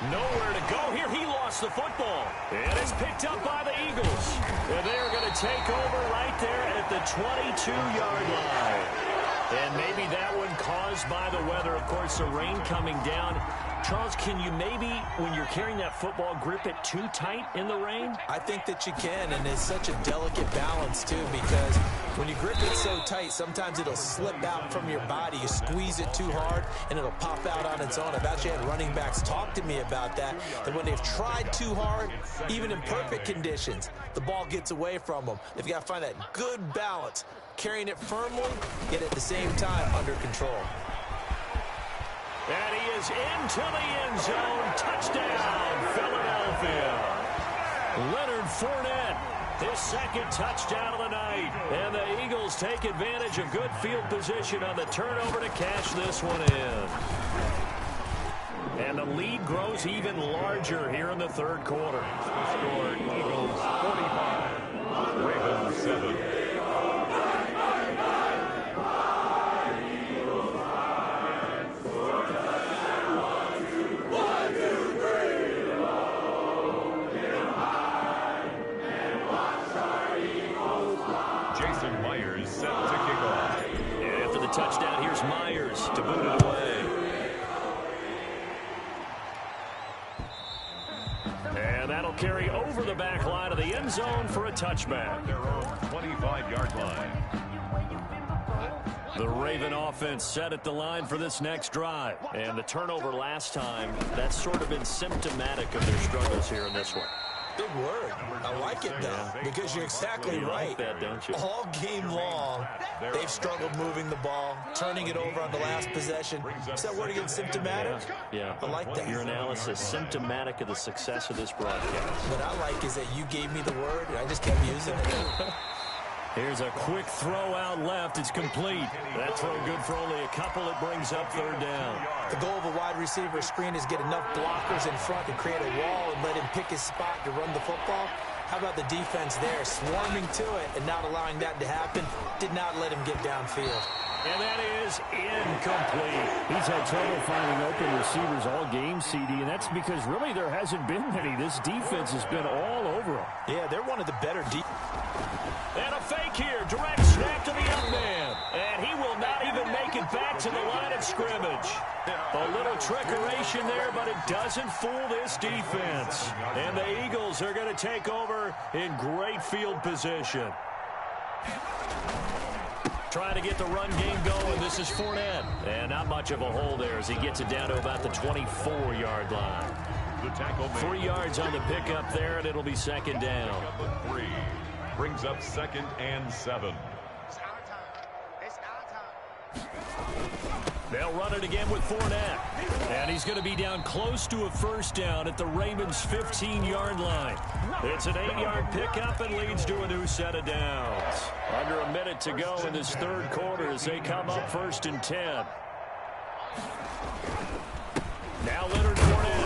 Nowhere to go here. He lost the football. And it's picked up by the Eagles. And they're going to take over right there at the 22-yard line. And maybe that one caused by the weather. Of course, the rain coming down. Charles, can you maybe, when you're carrying that football, grip it too tight in the rain? I think that you can, and it's such a delicate balance, too, because when you grip it so tight, sometimes it'll slip out from your body. You squeeze it too hard, and it'll pop out on its own. I've actually had running backs talk to me about that when they've tried too hard, even in perfect conditions, the ball gets away from them. They've got to find that good balance, carrying it firmly, yet at the same time under control. And he is into the end zone. Touchdown, Philadelphia. Leonard Fournette, his second touchdown of the night. And the Eagles take advantage of good field position on the turnover to cash this one in. And the lead grows even larger here in the third quarter. Score Eagles 45, Ravens 7. Jason Myers set to kick off. And after the touchdown, here's Myers to boot it away. And that'll carry over the back line of the end zone for a touchback. Their own 25-yard line. The Raven offense set at the line for this next drive. And the turnover last time, that's sort of been symptomatic of their struggles here in this one. Big word. I like it, though, because you're exactly right. Like that, don't you? All game long, they've struggled moving the ball, turning it over on the last possession. Is that word again, symptomatic? Yeah. I like that. Your analysis, symptomatic of the success of this broadcast. What I like is that you gave me the word, and I just kept using it. Here's a quick throw out left. It's complete. That throw good for only a couple. It brings up third down. The goal of a wide receiver screen is get enough blockers in front to create a wall and let him pick his spot to run the football. How about the defense there, swarming to it and not allowing that to happen? Did not let him get downfield. And that is incomplete. He's had trouble finding open receivers all game, CD, and that's because really there hasn't been many. This defense has been all over them. Yeah, they're one of the better And a fake here. Direct snap to the young man. And he will not even make it back to the line of scrimmage. A little trickeration there, but it doesn't fool this defense. And the Eagles are going to take over in great field position. Trying to get the run game going. This is Fournette. And not much of a hole there as he gets it down to about the 24-yard line. The tackle 3 yards on the pickup there, and it'll be second down. the 3. Brings up 2nd and 7. It's our time. It's our time. They'll run it again with Fournette. And he's going to be down close to a first down at the Ravens' 15-yard line. It's an 8-yard pickup and leads to a new set of downs. Under a minute to go in this third quarter as they come up 1st and 10. Now Leonard Fournette.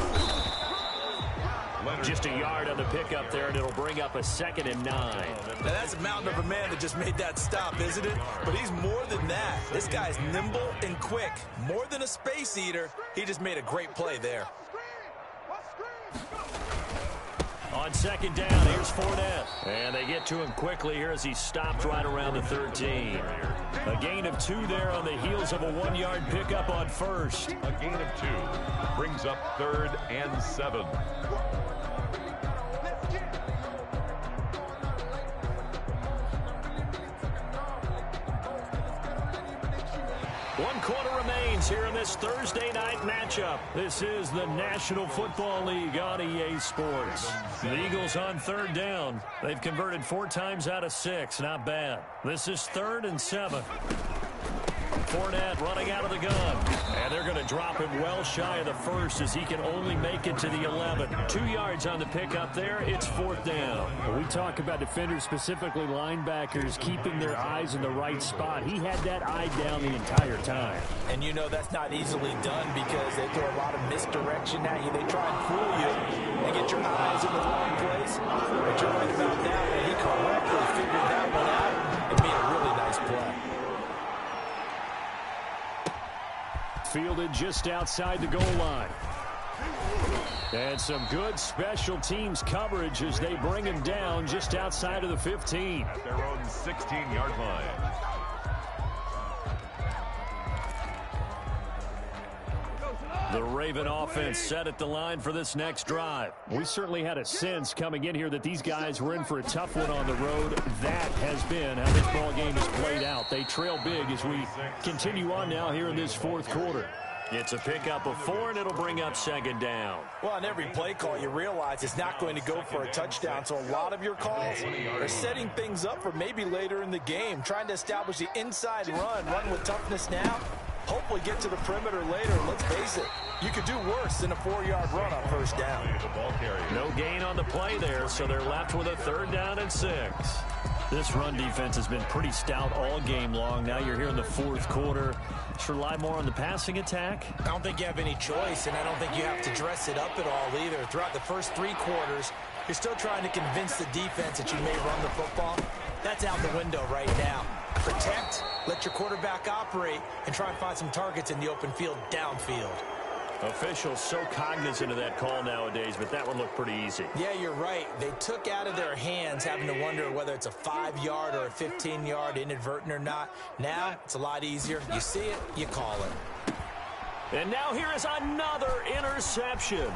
Just a yard on the pickup there, and it'll bring up a 2nd and 9. Now, that's a mountain of a man that just made that stop, isn't it? But he's more than that. This guy's nimble and quick. More than a space eater. He just made a great play there. On 2nd down, here's Fournette. And they get to him quickly here as he stopped right around the 13. A gain of 2 there on the heels of a 1-yard pickup on 1st. A gain of 2. Brings up 3rd and 7. One quarter remains here in this Thursday night matchup. This is the National Football League on EA Sports. The Eagles on 3rd down. They've converted 4 times out of 6. Not bad. This is 3rd and 7. Fournette running out of the gun. And they're going to drop him well shy of the 1st as he can only make it to the 11. 2 yards on the pickup there. It's 4th down. When we talk about defenders, specifically linebackers, keeping their eyes in the right spot. He had that eye down the entire time. And you know that's not easily done because they throw a lot of misdirection at you. They try and fool you and get your eyes in the wrong place. But you're right about that, and he correctly figured that one out and made a really nice play. Fielded just outside the goal line. And some good special teams coverage as they bring him down just outside of the 15. At their own 16-yard line. The Raven offense set at the line for this next drive. We certainly had a sense coming in here that these guys were in for a tough one on the road. That has been how this ball game has played out. They trail big as we continue on now here in this 4th quarter. It's a pickup of 4, and it'll bring up 2nd down. Well, on every play call, you realize it's not going to go for a touchdown. So a lot of your calls are setting things up for maybe later in the game, trying to establish the inside run with toughness now. Hopefully get to the perimeter later. Let's face it, you could do worse than a 4-yard run on 1st down. The ball carry. No gain on the play there, so they're left with a 3rd down and 6. This run defense has been pretty stout all game long. Now you're here in the 4th quarter. Should rely more on the passing attack? I don't think you have any choice, and I don't think you have to dress it up at all either. Throughout the first 3 quarters, you're still trying to convince the defense that you may run the football. That's out the window right now. Protect, let your quarterback operate, and try and find some targets in the open field downfield. Officials so cognizant of that call nowadays, but that one looked pretty easy. Yeah, you're right. They took out of their hands having to wonder whether it's a 5-yard or a 15-yard inadvertent or not. Now, it's a lot easier. You see it, you call it. And now here is another interception.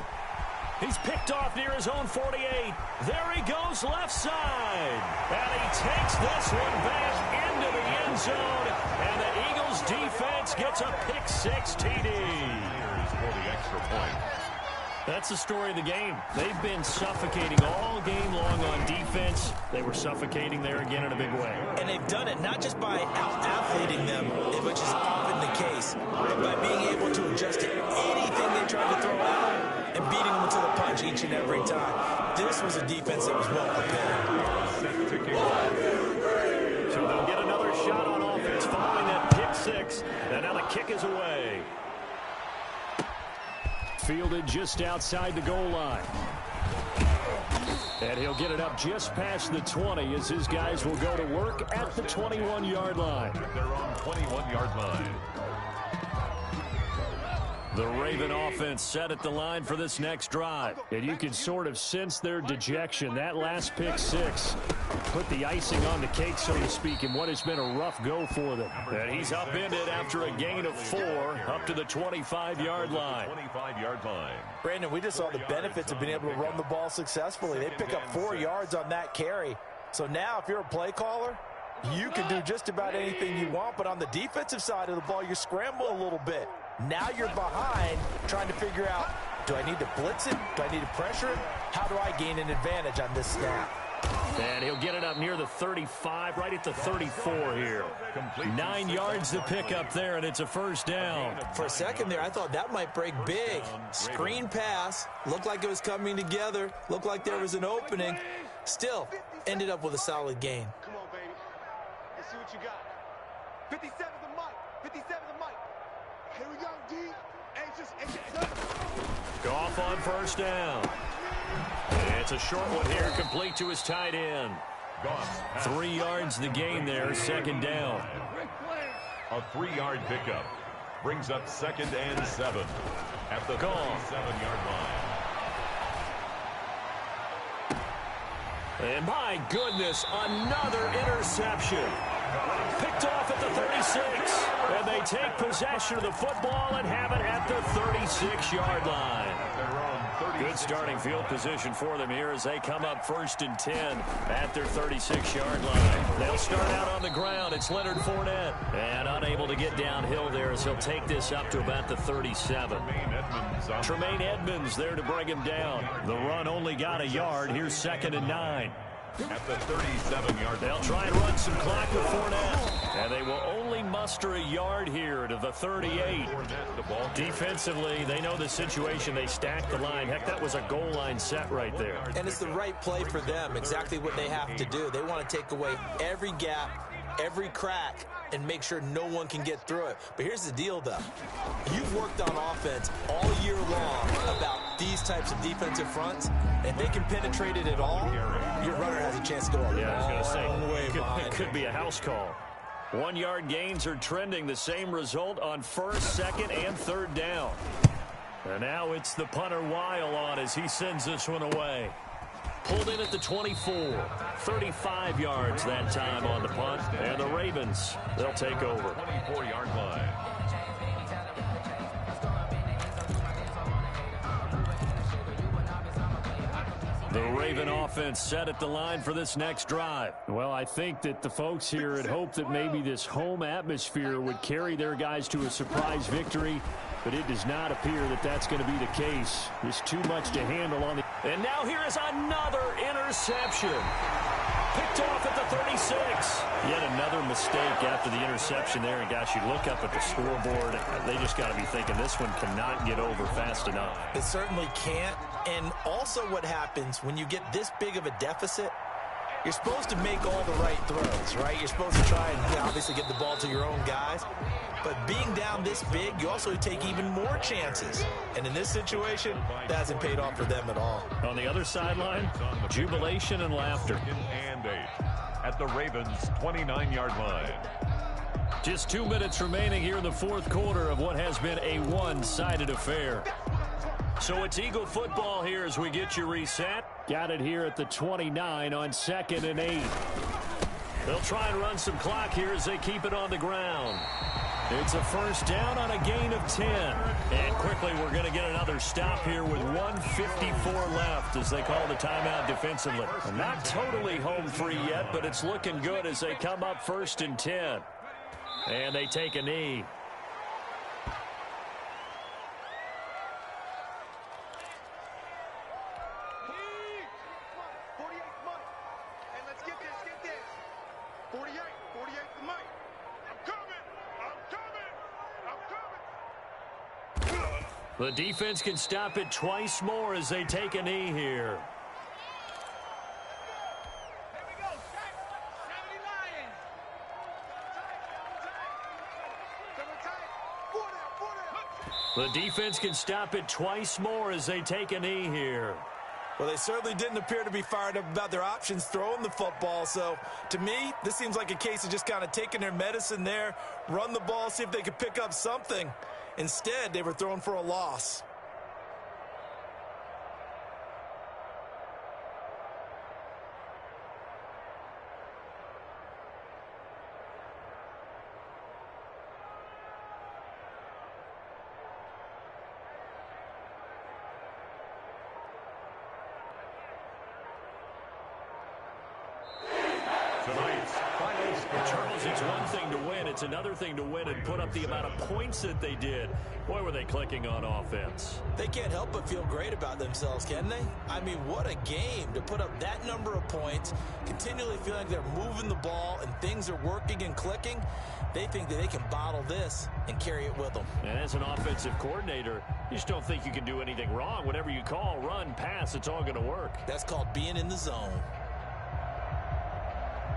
He's picked off near his own 48. There he goes left side. And he takes this one back into the end zone. And the Eagles defense gets a pick-6 TD. For the extra point. That's the story of the game. They've been suffocating all game long on defense. They were suffocating there again in a big way. And they've done it not just by out-athleting them, which is often the case, but by being able to adjust to anything they tried to throw out and beating them to the punch each and every time. This was a defense that was well prepared. So they'll get another shot on offense following that pick-6. And now the kick is away. Fielded just outside the goal line. And he'll get it up just past the 20 as his guys will go to work at the 21-yard line. Their own 21-yard line. The Raven offense set at the line for this next drive. And you can sort of sense their dejection. That last pick-6 put the icing on the cake, so to speak, in what has been a rough go for them. And he's upended after a gain of 4 up to the 25-yard line. 25-yard line. Brandon, we just saw the benefits of being able to run the ball successfully. They pick up 4 yards on that carry. So now if you're a play caller, you can do just about anything you want. But on the defensive side of the ball, you scramble a little bit. Now you're behind trying to figure out, do I need to blitz it? Do I need to pressure it? How do I gain an advantage on this snap? And he'll get it up near the 35, right at the 34 here. 9 yards to pick up there, and it's a 1st down. For a second there, I thought that might break big. Screen pass, looked like it was coming together, looked like there was an opening. Still, ended up with a solid gain. Come on, baby. Let's see what you got. 57 the mic. 57 the mic. Here we go, D. Goff on 1st down. It's a short one here, complete to his tight end. 3 yards the gain there, 2nd down. A 3-yard pickup brings up 2nd and 7 at the 37-yard line. And my goodness, another interception. Picked off at the 36. And they take possession of the football and have it at the 36-yard line. Good starting field position for them here as they come up 1st and 10 at their 36-yard line. They'll start out on the ground. It's Leonard Fournette. And unable to get downhill there as he'll take this up to about the 37. Tremaine Edmonds there to bring him down. The run only got a yard. Here's 2nd and 9. At the 37-yard line. They'll try and run some clock with Fournette. And they will only muster a yard here to the 38. Defensively, they know the situation. They stack the line. Heck, that was a goal line set right there. And it's the right play for them, exactly what they have to do. They want to take away every gap, every crack, and make sure no one can get through it. But here's the deal, though. You've worked on offense all year long about these types of defensive fronts. If they can penetrate it at all, your runner has a chance to go a long way behind. It could be a house call. 1-yard gains are trending. The same result on 1st, 2nd, and 3rd down. And now it's the punter Weil on as he sends this one away. Pulled in at the 24. 35 yards that time on the punt. And the Ravens, they'll take over. 24-yard line. The Raven offense set at the line for this next drive. Well, I think that the folks here had hoped that maybe this home atmosphere would carry their guys to a surprise victory, but it does not appear that that's going to be the case. There's too much to handle on the... And now here is another interception. picked off at the 36. Yet another mistake after the interception there. And, gosh, you look up at the scoreboard. They just got to be thinking this one cannot get over fast enough. It certainly can't. And also what happens when you get this big of a deficit, you're supposed to make all the right throws, right? You're supposed to try and obviously get the ball to your own guys. But being down this big, you also take even more chances. And in this situation, that hasn't paid off for them at all. On the other sideline, jubilation and laughter. And 8 at the Ravens' 29-yard line. Just 2 minutes remaining here in the fourth quarter of what has been a one-sided affair. So it's Eagle football here as we get you reset. Got it here at the 29 on 2nd and 8. They'll try and run some clock here as they keep it on the ground. It's a first down on a gain of 10. And quickly we're going to get another stop here with 1:54 left as they call the timeout defensively. Not totally home free yet, but it's looking good as they come up 1st and 10. And they take a knee. The defense can stop it twice more as they take a knee here. The defense can stop it twice more as they take a knee here. Well, they certainly didn't appear to be fired up about their options throwing the football. So, to me, this seems like a case of just kind of taking their medicine there, run the ball, see if they could pick up something. Instead, they were throwing for a loss. Charles, it's one thing to win. It's another thing to win and put up the amount of points that they did. Boy, were they clicking on offense. They can't help but feel great about themselves, can they? I mean, what a game to put up that number of points, continually feeling like they're moving the ball and things are working and clicking. They think that they can bottle this and carry it with them. And as an offensive coordinator, you just don't think you can do anything wrong. Whatever you call, run, pass, it's all going to work. That's called being in the zone.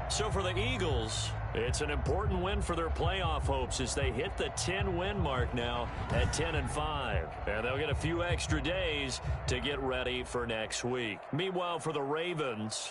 So for the Eagles, it's an important win for their playoff hopes as they hit the 10-win mark now at 10-5. And they'll get a few extra days to get ready for next week. Meanwhile, for the Ravens,